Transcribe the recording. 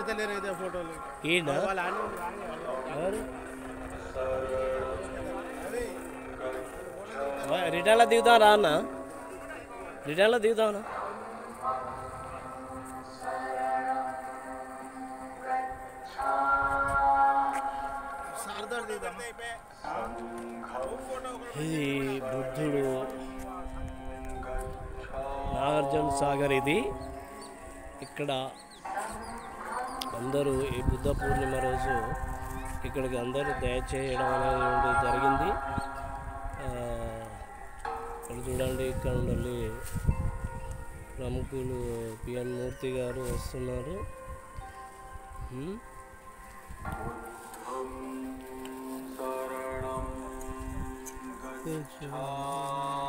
ఈయన రిటర్న్లో దిగుతాం రా అన్న, రిటర్న్లో దిగుతామన్నా. ఇది బుద్ధుడు నాగార్జున సాగర్. ఇది ఇక్కడ అందరూ ఈ బుద్ధ పూర్ణిమ రోజు ఇక్కడికి అందరూ దయచేయడం అనేది జరిగింది. ఇక్కడ చూడండి, ఇక్కడ ఉండాలి ప్రముఖులు పిఎన్ మూర్తి గారు వస్తున్నారు. శరణం